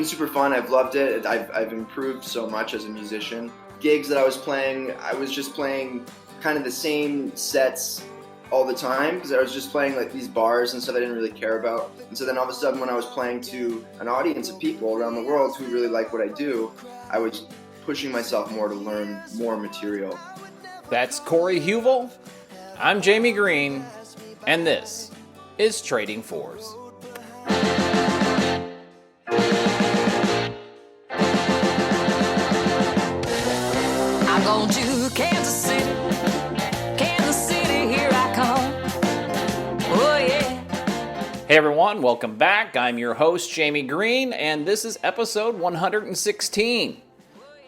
been super fun. I've loved it. I've improved so much as a musician. Gigs that I was playing, I was just playing kind of the same sets all the time because I was just playing like these bars and stuff I didn't really care about. And so then all of a sudden when I was playing to an audience of people around the world who really like what I do, I was pushing myself more to learn more material. That's Corey Heuvel. I'm Jamie Green, and this is Trading Fours. I'm going to Kansas City, here I come. Oh yeah. Hey everyone, welcome back. I'm your host, Jamie Green, and this is episode 116.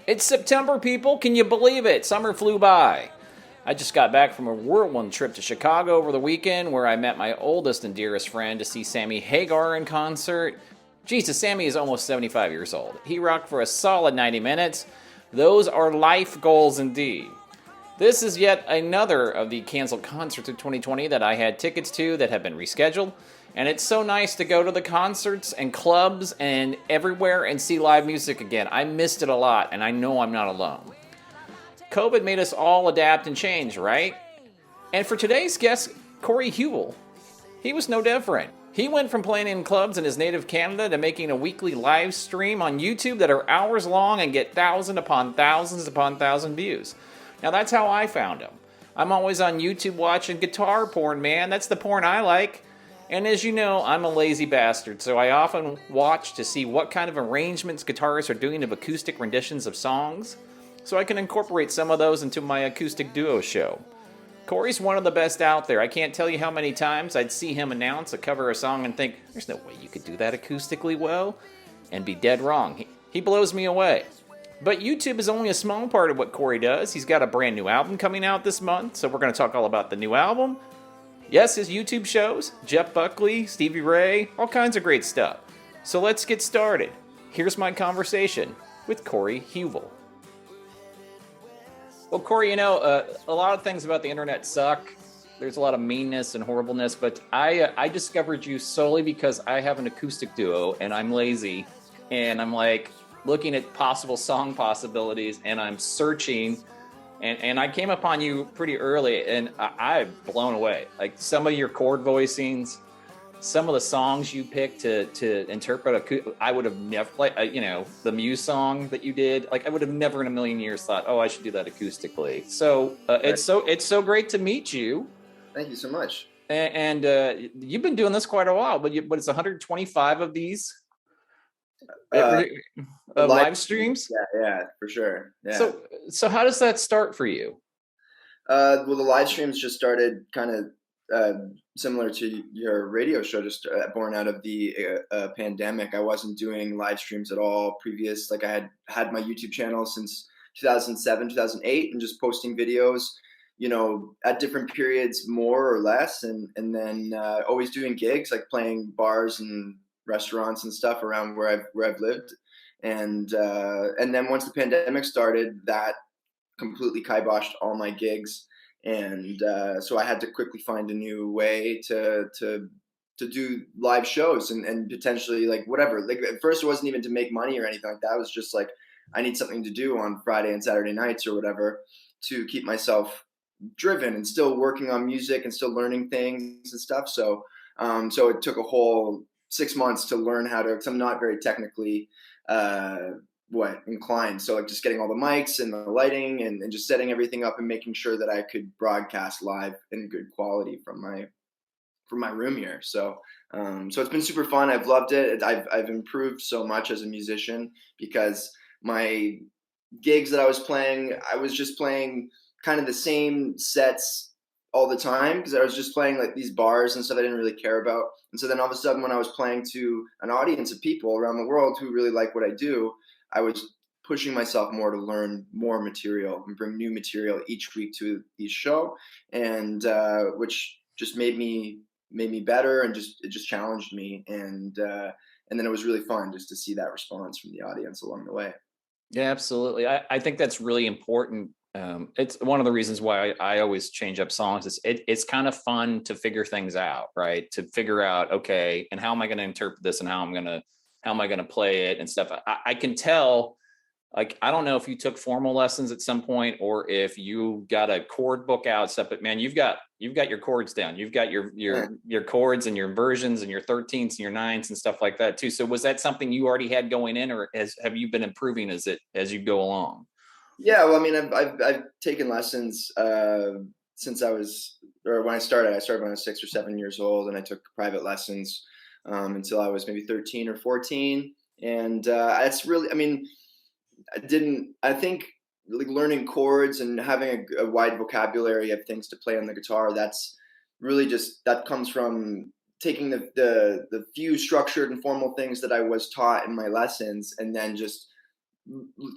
It's September, people. Can you believe it? Summer flew by. I just got back from a whirlwind trip to Chicago over the weekend where I met my oldest and dearest friend to see Sammy Hagar in concert. Jesus, Sammy is almost 75 years old. He rocked for a solid 90 minutes. Those are life goals indeed. This is yet another of the canceled concerts of 2020 that I had tickets to that have been rescheduled. And it's so nice to go to the concerts and clubs and everywhere and see live music again. I missed it a lot, and I know I'm not alone. COVID made us all adapt and change, right? And for today's guest, Corey Heuvel, he was no different. He went from playing in clubs in his native Canada to making a weekly live stream on YouTube that are hours long and get thousands upon thousand views. Now that's how I found him. I'm always on YouTube watching guitar porn, man. That's the porn I like. And as you know, I'm a lazy bastard, so I often watch to see what kind of arrangements guitarists are doing of acoustic renditions of songs, so I can incorporate some of those into my acoustic duo show. Corey's one of the best out there. I can't tell you how many times I'd see him announce a cover of a song and think, there's no way you could do that acoustically well, and be dead wrong. He blows me away. But YouTube is only a small part of what Corey does. He's got a brand new album coming out this month, so we're going to talk all about the new album. Yes, his YouTube shows, Jeff Buckley, Stevie Ray, all kinds of great stuff. So let's get started. Here's my conversation with Corey Heuvel. Well, Corey, a lot of things about the internet suck. There's a lot of meanness and horribleness, but I discovered you solely because I have an acoustic duo and I'm lazy. And I'm like looking at possible song possibilities and I'm searching. And I came upon you pretty early, and I'm blown away. Like some of your chord voicings, some of the songs you picked to interpret. I would have never played, the Muse song that you did. Like I would have never in a million years thought, oh, I should do that acoustically. So it's so great to meet you. Thank you so much. And you've been doing this quite a while, but it's 125 of these. Live streams? Yeah, for sure. Yeah. So how does that start for you? Well, the live streams just started kind of similar to your radio show, just born out of the pandemic. I wasn't doing live streams at all previous. Like I had my YouTube channel since 2007, 2008, and just posting videos, at different periods, more or less, and then always doing gigs, like playing bars and restaurants and stuff around where I've lived. And then once the pandemic started, that completely kiboshed all my gigs. And so I had to quickly find a new way to do live shows and potentially like whatever. Like at first it wasn't even to make money or anything like that. It was just like, I need something to do on Friday and Saturday nights or whatever to keep myself driven and still working on music and still learning things and stuff. So it took a whole 6 months to learn how to, because I'm not very technically inclined. So like just getting all the mics and the lighting and just setting everything up and making sure that I could broadcast live in good quality from my room here. So it's been super fun. I've loved it. I've improved so much as a musician because my gigs that I was just playing kind of the same sets all the time because I was just playing like these bars and stuff I didn't really care about. And so then all of a sudden when I was playing to an audience of people around the world who really like what I do, I was pushing myself more to learn more material and bring new material each week to each show, and which just made me better and it just challenged me, and then it was really fun just to see that response from the audience along the way. Yeah, absolutely. I think that's really important. It's one of the reasons why I always change up songs. It's kind of fun to figure things out, right? To figure out, okay, and how am I going to interpret this and how I'm going to how am I going to play it and stuff. I can tell, like, I don't know if you took formal lessons at some point or if you got a chord book out stuff, but man, you've got your chords down. You've got your chords and your inversions and your 13ths and your nines and stuff like that too. So was that something you already had going in, or have you been improving as you go along? Yeah, well, I mean, I've taken lessons since I was, or when I started. I started when I was 6 or 7 years old, and I took private lessons until I was maybe 13 or 14. And it's really, I mean, I didn't. I think like learning chords and having a wide vocabulary of things to play on the guitar. That's really just that comes from taking the few structured and formal things that I was taught in my lessons, and then just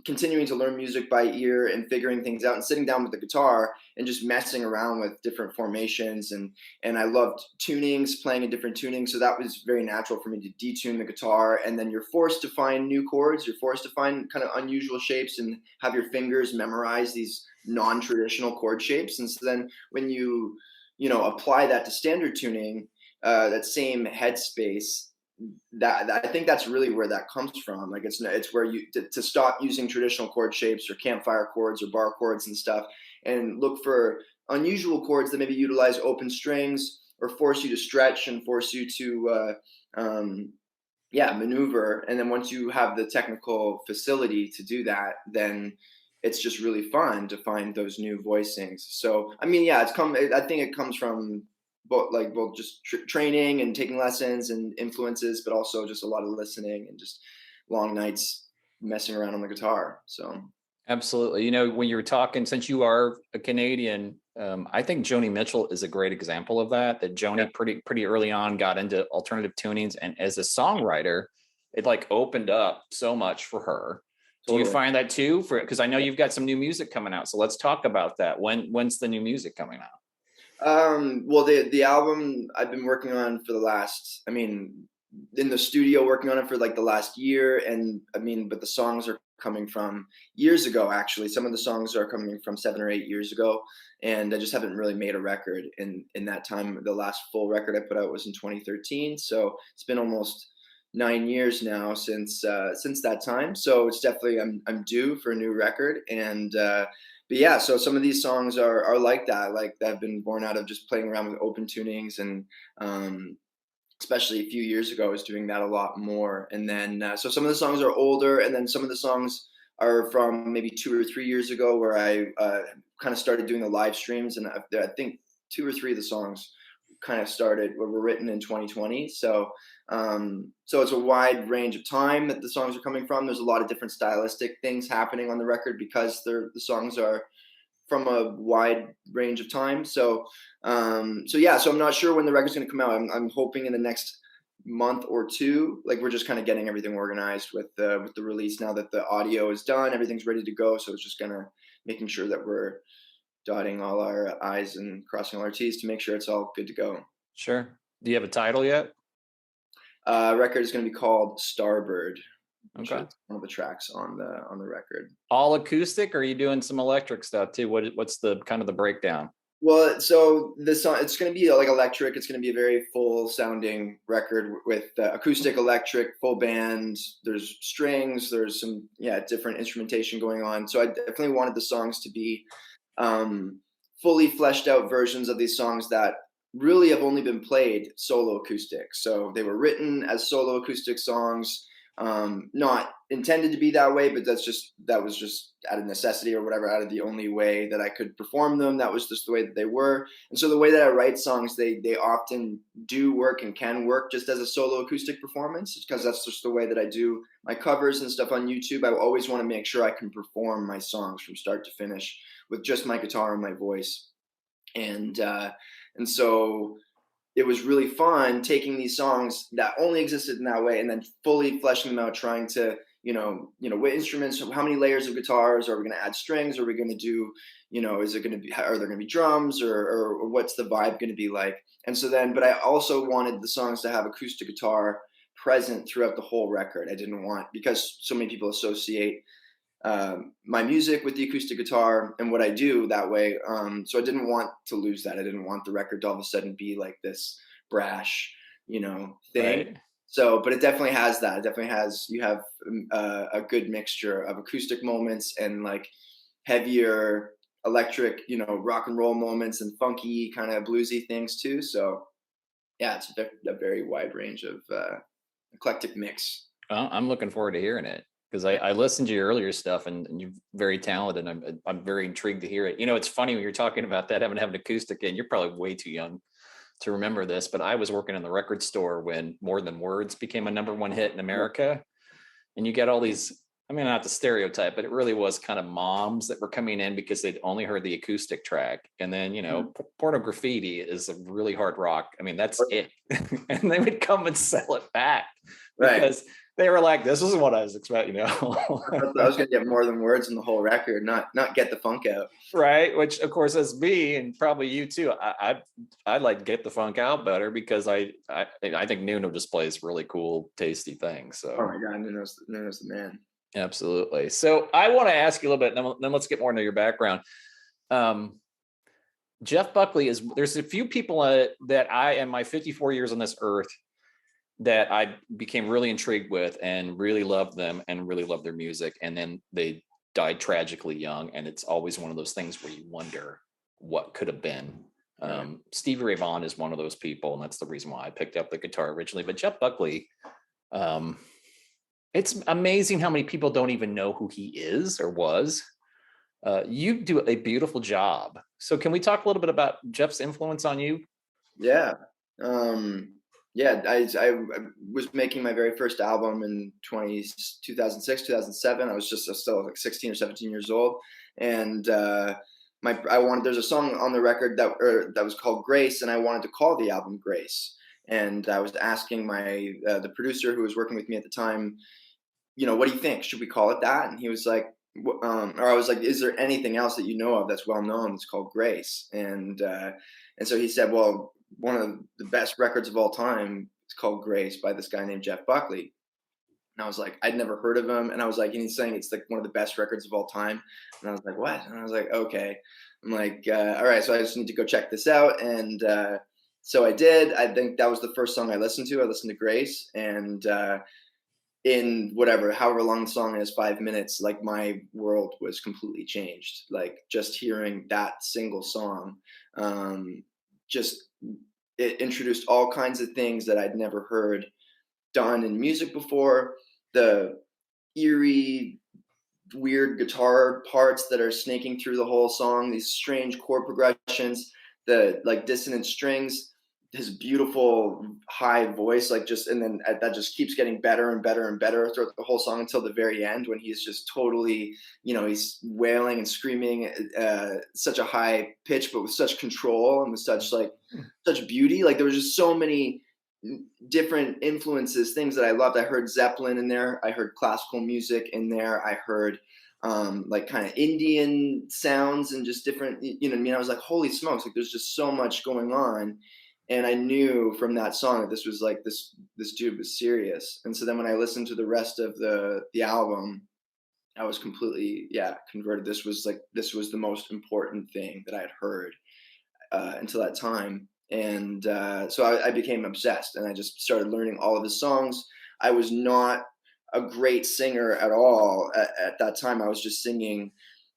continuing to learn music by ear and figuring things out and sitting down with the guitar and just messing around with different formations. And I loved tunings, playing in different tunings, so that was very natural for me to detune the guitar. And then you're forced to find new chords, you're forced to find kind of unusual shapes and have your fingers memorize these non-traditional chord shapes. And so then when you apply that to standard tuning, that same headspace, that I think that's really where that comes from. Like it's where you to stop using traditional chord shapes or campfire chords or bar chords and stuff, and look for unusual chords that maybe utilize open strings or force you to stretch and force you to maneuver. And then once you have the technical facility to do that, then it's just really fun to find those new voicings. So I mean, yeah, I think it comes from both just training and taking lessons and influences, but also just a lot of listening and just long nights messing around on the guitar. So Absolutely. You know, when you were talking, since you are a Canadian, I think Joni Mitchell is a great example of that. That yeah, Joni pretty early on got into alternative tunings, and as a songwriter, it like opened up so much for her. Do you totally. find that too? For because I know you've got some new music coming out, so let's talk about that. When's the new music coming out? Well, the album I've been working on for the last, I mean, in the studio working on it for like the last year, and I mean, but the songs are coming from years ago. Actually, some of the songs are coming from 7 or 8 years ago, and I just haven't really made a record in that time. The last full record I put out was in 2013, so it's been almost 9 years now since that time. So it's definitely I'm due for a new record, and but yeah, so some of these songs are like that, like that have been born out of just playing around with open tunings, and um, especially a few years ago, I was doing that a lot more. And then so some of the songs are older, and then some of the songs are from maybe 2 or 3 years ago, where I kind of started doing the live streams, and I think 2 or 3 of the songs kind of started were written in 2020. So it's a wide range of time that the songs are coming from. There's a lot of different stylistic things happening on the record because the songs are from a wide range of time. So yeah, so I'm not sure when the record's going to come out. I'm hoping in the next month or two. Like we're just kind of getting everything organized with the release now that the audio is done, everything's ready to go. So it's just gonna making sure that we're dotting all our I's and crossing all our T's to make sure it's all good to go. Sure. Do you have a title yet? Record is going to be called Starbird, which Okay. is one of the tracks on the record. All acoustic, or are you doing some electric stuff too? What's the kind of the breakdown? Well, so the song it's going to be like electric. It's going to be a very full sounding record with acoustic, electric, full band. There's strings. There's some different instrumentation going on. So I definitely wanted the songs to be um, fully fleshed out versions of these songs that really have only been played solo acoustic. So they were written as solo acoustic songs, not intended to be that way, but that was just out of necessity or whatever, out of the only way that I could perform them. That was just the way that they were. And so the way that I write songs, they often do work and can work just as a solo acoustic performance, because that's just the way that I do my covers and stuff on YouTube. I always want to make sure I can perform my songs from start to finish with just my guitar and my voice. And so it was really fun taking these songs that only existed in that way and then fully fleshing them out, trying to what instruments, how many layers of guitars are we going to add, strings are we going to do, is it going to be, are there going to be drums, or what's the vibe going to be like. And so then, but I also wanted the songs to have acoustic guitar present throughout the whole record. I didn't want, because so many people associate my music with the acoustic guitar and what I do that way. So I didn't want to lose that. I didn't want the record to all of a sudden be like this brash, thing. Right. So, but it definitely has that. It definitely has, you have a good mixture of acoustic moments and like heavier electric, rock and roll moments and funky kind of bluesy things too. So yeah, it's a very wide range of eclectic mix. Well, I'm looking forward to hearing it because Yeah. I listened to your earlier stuff and you're very talented. I'm very intrigued to hear it. It's funny when you're talking about that having to have an acoustic, and you're probably way too young to remember this, but I was working in the record store when More Than Words became a number one hit in America. And you get all these, I mean, not the stereotype, but it really was kind of moms that were coming in because they'd only heard the acoustic track. And then, Mhm. Porno Graffiti is a really hard rock. I mean, that's it. And they would come and sell it back Right. because they were like, this isn't what I was expecting, I was gonna get More Than Words in the whole record, not Get the Funk Out. Right. Which of course is me and probably you too. I'd like Get the Funk Out better because I think Nuno just plays really cool, tasty things. Oh So my God, Nuno's the man. absolutely. So I want to ask you a little bit, then let's get more into your background. Um, Jeff Buckley there's a few people that I, in my 54 years on this earth, that I became really intrigued with and really loved them and really loved their music. And then they died tragically young. And it's always one of those things where you wonder what could have been. Right. Stevie Ray Vaughan is one of those people. And that's the reason why I picked up the guitar originally. But Jeff Buckley, um, it's amazing how many people don't even know who he is or was. You do a beautiful job. So can we talk a little bit about Jeff's influence on you? Yeah. Um, yeah, I was making my very first album in 2006, 2007. I was still like 16 or 17 years old. And there's a song on the record that was called Grace, and I wanted to call the album Grace. And I was asking the producer who was working with me at the time, what do you think? Should we call it that? And he was like, or I was like, is there anything else that you know of that's well known that's called Grace? And so he said, well, one of the best records of all time is called Grace by this guy named Jeff Buckley. And I was like, I'd never heard of him. And I was like, and he's saying it's like one of the best records of all time. And I was like, what? And I was like, okay. I'm like, all right, so I just need to go check this out. And so I did. I think that was the first song I listened to. I listened to Grace, and in whatever, however long the song is, 5 minutes, like my world was completely changed. Like just hearing that single song, just it introduced all kinds of things that I'd never heard done in music before. The eerie, weird guitar parts that are snaking through the whole song, these strange chord progressions, the like dissonant strings, his beautiful high voice, like just, and then that just keeps getting better and better and better throughout the whole song until the very end when he's just totally, he's wailing and screaming such a high pitch, but with such control and with such beauty. Like there was just so many different influences, things that I loved. I heard Zeppelin in there. I heard classical music in there. I heard like kind of Indian sounds and just different, you know what I mean? I was like, holy smokes, like there's just so much going on. And I knew from that song that this was like this dude was serious. And so then when I listened to the rest of the album, I was completely, converted. This was the most important thing that I had heard until that time. And so I became obsessed, and I just started learning all of his songs. I was not a great singer at all at that time. I was just singing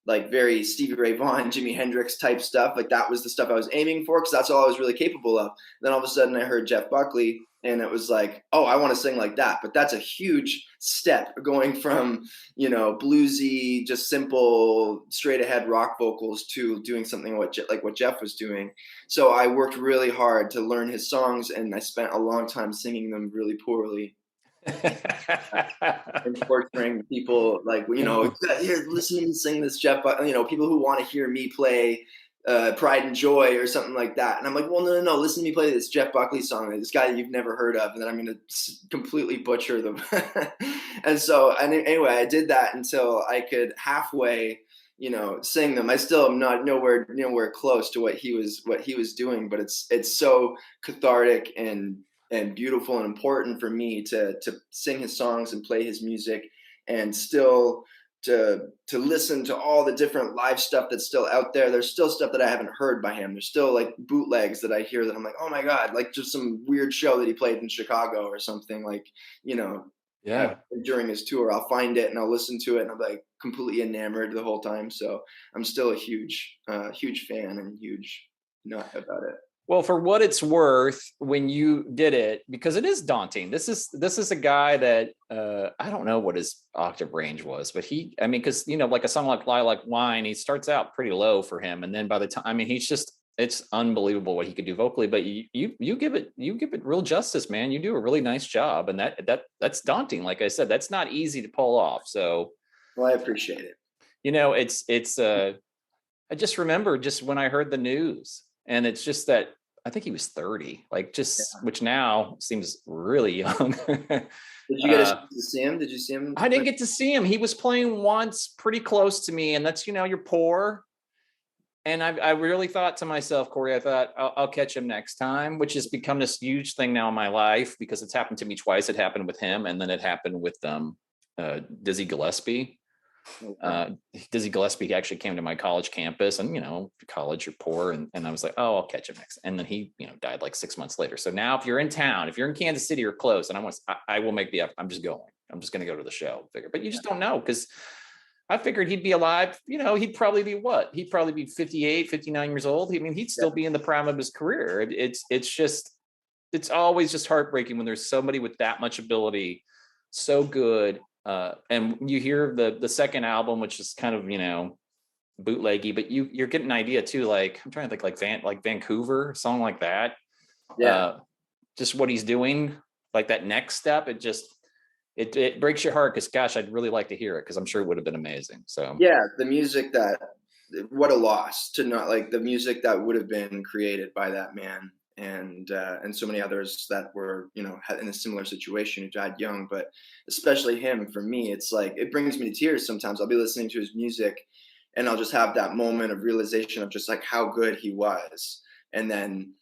like very Stevie Ray Vaughan, Jimi Hendrix type stuff. Like that was the stuff I was aiming for because that's all I was really capable of. Then all of a sudden I heard Jeff Buckley, and it was like, oh, I want to sing like that. But that's a huge step going from, bluesy, just simple, straight ahead rock vocals to doing something like what Jeff was doing. So I worked really hard to learn his songs, and I spent a long time singing them really poorly and torturing people, like, here, listen to me sing this Jeff Buckley, people who want to hear me play Pride and Joy or something like that. And I'm like, well, no, listen to me play this Jeff Buckley song, this guy that you've never heard of, and then I'm going to completely butcher them. And anyway, I did that until I could halfway, sing them. I still am not nowhere close to what he was doing, but it's so cathartic and beautiful and important for me to sing his songs and play his music and still to listen to all the different live stuff that's still out there. There's still stuff that I haven't heard by him. There's still like bootlegs that I hear that I'm like, oh my god, like just some weird show that he played in Chicago or something. Like, you know, uh, Yeah. during his tour, I'll find it and I'll listen to it, and I'm like completely enamored the whole time. So I'm still a huge fan and huge nut about it. Well, for what it's worth, when you did it, because it is daunting. This is a guy that I don't know what his octave range was, but I mean, because like a song like Lilac Wine, he starts out pretty low for him, and then by the time, I mean, it's unbelievable what he could do vocally. But you give it real justice, man. You do a really nice job, and that's daunting. Like I said, that's not easy to pull off. So Well, I appreciate it. it's I just remember just when I heard the news, and it's just that I think he was 30, like just Yeah. which now seems really young. Did you get a chance to see him? Did you see him? I didn't get to see him. He was playing once pretty close to me, and that's you're poor. And I really thought to myself, Corey, I thought I'll catch him next time, which has become this huge thing now in my life because it's happened to me twice. It happened with him, and then it happened with Dizzy Gillespie. Okay. Dizzy Gillespie actually came to my college campus, and college, you're poor, and I was like, oh, I'll catch him next. And then he died like 6 months later. So now if you're in town, if you're in Kansas City or close, and I will make the effort. I'm just going to go to the show, but you just don't know, because I figured he'd be alive. He'd probably be what? He'd probably be 58, 59 years old. I mean, he'd still be in the prime of his career. It's always just heartbreaking when there's somebody with that much ability, so good. And you hear the second album, which is kind of bootleggy, but you're getting an idea too. Like I'm trying to think, like Vancouver, a song like that. Yeah. Just what he's doing, like that next step. It breaks your heart, because gosh, I'd really like to hear it, because I'm sure it would have been amazing. So Yeah, the music what a loss to not like the music that would have been created by that man and so many others that were in a similar situation who died young, but especially him. For me, it's like it brings me to tears sometimes. I'll be listening to his music and I'll just have that moment of realization of just like how good he was, and then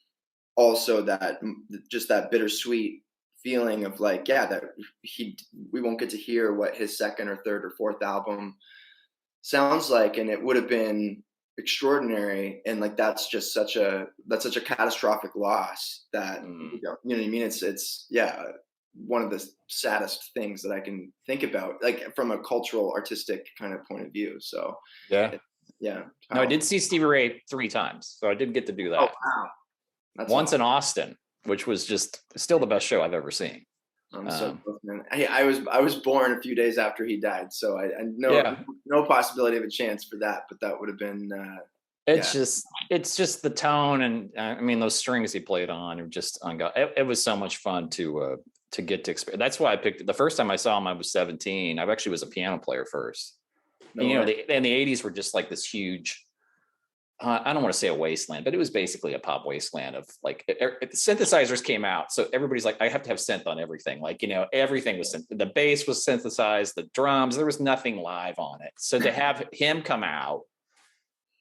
also just that bittersweet feeling of like, yeah, that we won't get to hear what his second or third or fourth album sounds like, and it would have been extraordinary. And like that's such a catastrophic loss that you know what I mean. It's yeah, one of the saddest things that I can think about, like from a cultural artistic kind of point of view. So yeah. it, yeah, No, I powerful. did see Stevie Ray 3 times, so I did get to do Oh that. wow, that's Once in awesome. Austin, which was just still the best show I've ever seen. I'm so Um, close, man. I was born a few days after he died, so I no yeah, no possibility of a chance for that. But that would have been it's yeah. just the tone, and I mean those strings he played on are just it was so much fun to get to experience. That's why I picked it. The first time I saw him, I was 17. I actually was a piano player first, and No way. the 80s were just like this huge. I don't want to say a wasteland, but it was basically a pop wasteland of like synthesizers came out. So everybody's like, I have to have synth on everything. Like, everything was the bass was synthesized, the drums, there was nothing live on it. So to have him come out,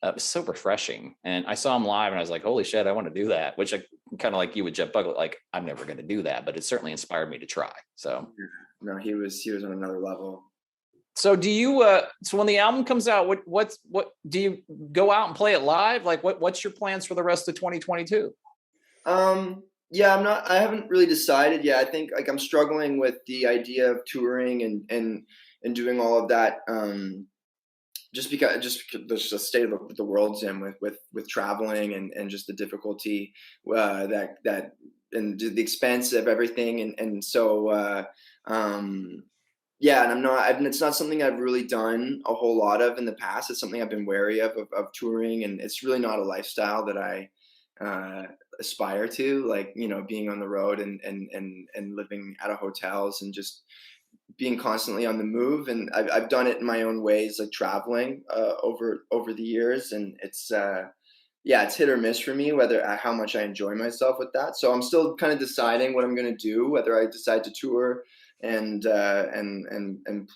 it was so refreshing. And I saw him live and I was like, holy shit, I want to do that. Which I kind of like you with Jeff Buckley, like I'm never going to do that, but it certainly inspired me to try. So No, he was on another level. So do you so when the album comes out, what do you go out and play it live? Like what's your plans for the rest of 2022? Yeah, I haven't really decided yet. I think like I'm struggling with the idea of touring and doing all of that. Just because the state of the world's in with traveling and just the difficulty that and the expense of everything, and so um yeah, and it's not something I've really done a whole lot of in the past. It's something I've been wary of touring, and it's really not a lifestyle that I uh, aspire to. Like, being on the road and living out of hotels and just being constantly on the move. And I've done it in my own ways, like traveling over the years, and yeah, it's hit or miss for me whether how much I enjoy myself with that. So I'm still kind of deciding what I'm going to do, whether I decide to tour and and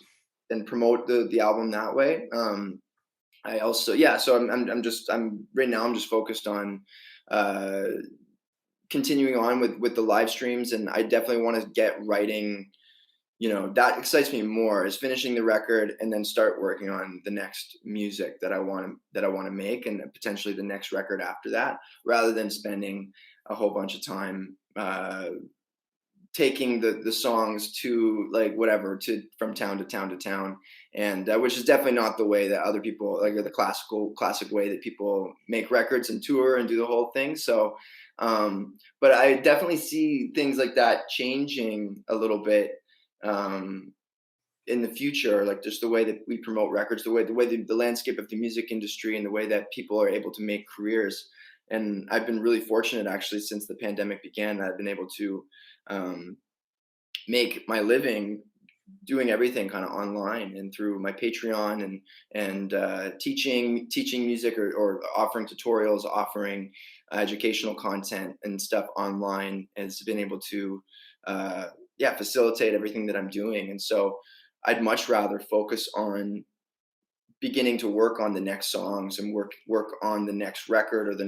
promote the album that way. I also yeah, so I'm right now I'm just focused on uh, continuing on with the live streams, and I definitely want to get writing that excites me more, is finishing the record and then start working on the next music that I want to make, and potentially the next record after that, rather than spending a whole bunch of time taking the songs to, like, whatever, to from town to town to town, and which is definitely not the way that other people, like, or the classic way that people make records and tour and do the whole thing. So but I definitely see things like that changing a little bit um in the future, like just the way that we promote records, the way the landscape of the music industry, and the way that people are able to make careers. And I've been really fortunate, actually, since the pandemic began, that I've been able to um, make my living doing everything kind of online and through my Patreon, and teaching music, or offering tutorials, offering educational content and stuff online, has been able to facilitate everything that I'm doing. And so I'd much rather focus on beginning to work on the next songs, and work on the next record, or the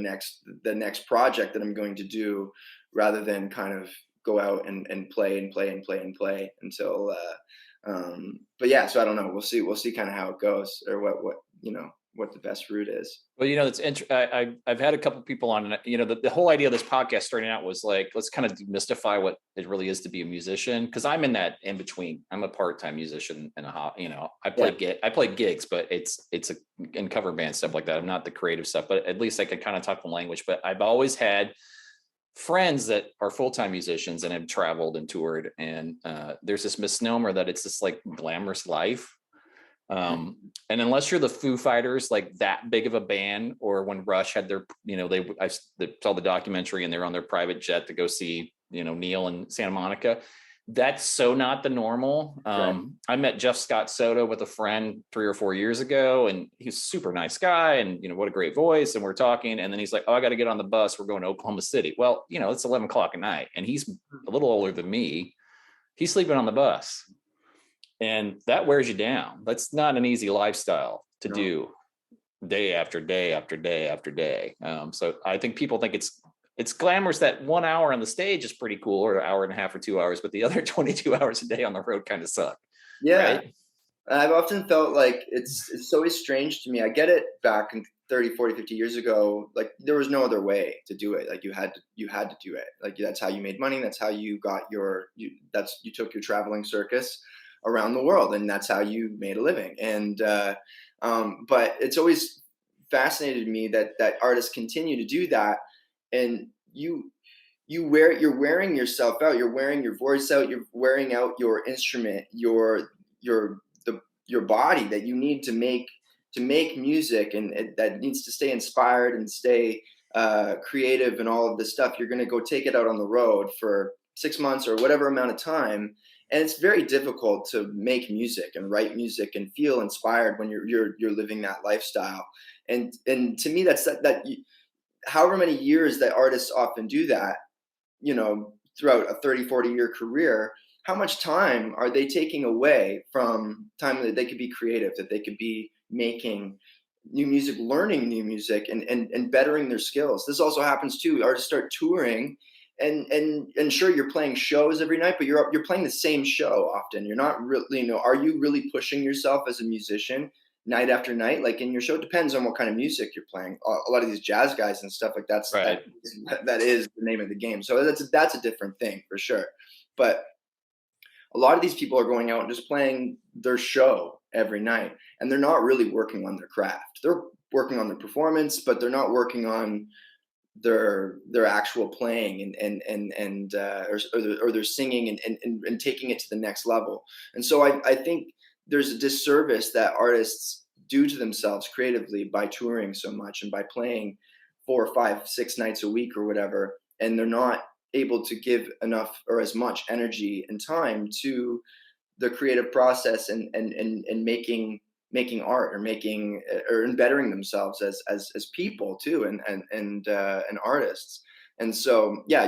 next project that I'm going to do, rather than kind of go out and play and play and play and play until but yeah, so I don't know, we'll see kind of how it goes, or what the best route is. Well, that's I've had a couple people on, and the whole idea of this podcast starting out was like, let's kind of demystify what it really is to be a musician, because I'm in that in between. I'm a part-time musician and I play gigs, but it's in cover band stuff like that. I'm not the creative stuff, but at least I could kind of talk the language. But I've always had friends that are full-time musicians and have traveled and toured, and there's this misnomer that it's this like glamorous life. And unless you're the Foo Fighters, like that big of a band, or when Rush had their, I saw the documentary and they're on their private jet to go see, Neil in Santa Monica. That's so not the normal. Right. I met Jeff Scott Soto with a friend 3 or 4 years ago, and he's a super nice guy, and what a great voice. And we're talking, and then he's like, "Oh, I got to get on the bus. We're going to Oklahoma City." Well, it's 11 o'clock at night, and he's a little older than me. He's sleeping on the bus. And that wears you down. That's not an easy lifestyle to do day after day after day after day. So I think people think it's glamorous that 1 hour on the stage is pretty cool, or an hour and a half or 2 hours, but the other 22 hours a day on the road kind of suck. Yeah. Right. I've often felt like it's always strange to me. I get it, back in 30, 40, 50 years ago, like there was no other way to do it. Like you had to do it. Like that's how you made money. That's how you got you took your traveling circus around the world, and that's how you made a living. And but it's always fascinated me that artists continue to do that, and you're wearing yourself out, you're wearing your voice out, you're wearing out your instrument, your body, that you need to make music, and that needs to stay inspired and stay creative, and all of this stuff. You're going to go take it out on the road for 6 months or whatever amount of time, and it's very difficult to make music and write music and feel inspired when you're living that lifestyle. And to me, that's however many years that artists often do that, throughout a 30, 40-year career, how much time are they taking away from time that they could be creative, that they could be making new music, learning new music, and bettering their skills? This also happens too. Artists start touring, and sure, you're playing shows every night, but you're playing the same show often. You're not really, are you really pushing yourself as a musician night after night? Like in your show, it depends on what kind of music you're playing. A lot of these jazz guys and stuff, like Right. that is the name of the game. So that's a different thing for sure. But a lot of these people are going out and just playing their show every night, and they're not really working on their craft. They're working on their performance, but they're not working on their actual playing, or their singing, and taking it to the next level. And so I think there's a disservice that artists do to themselves creatively by touring so much and by playing 4, 5, 6 nights a week or whatever, and they're not able to give enough or as much energy and time to the creative process, and making art, or making, or bettering themselves as people too, and artists. And so yeah,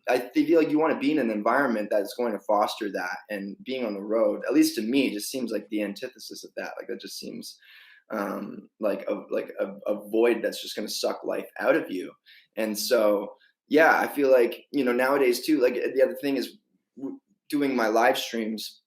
I feel like you want to be in an environment that's going to foster that, and being on the road, at least to me, just seems like the antithesis of that. Like that just seems like a void that's just going to suck life out of you. And so yeah, I feel like, nowadays too, like the other thing is, doing my live streams,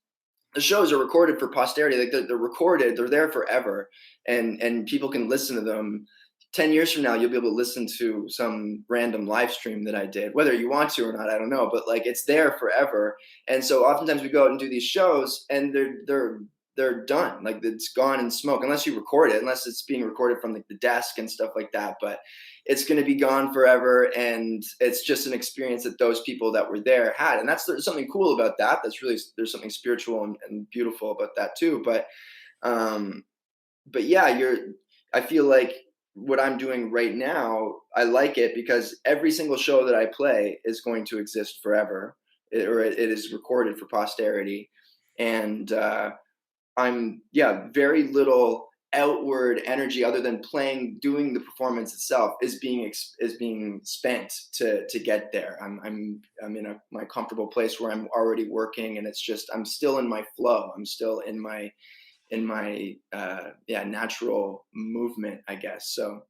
the shows are recorded for posterity. Like they're recorded, they're there forever, and people can listen to them. 10 years from now, you'll be able to listen to some random live stream that I did, whether you want to or not, I don't know, but like it's there forever. And so oftentimes we go out and do these shows and they're done. Like it's gone in smoke, unless you record it, unless it's being recorded from like the desk and stuff like that. But it's going to be gone forever, and it's just an experience that those people that were there had. And there's something cool about that. There's something spiritual and beautiful about that too. Um, but yeah, I feel like what I'm doing right now, I like it because every single show that I play is going to exist forever, it is recorded for posterity. And I'm, yeah, very little outward energy other than doing the performance itself is being spent to get there. I'm in my comfortable place where I'm already working, and it's just, I'm still in my flow. I'm still in my yeah, natural movement, I guess. So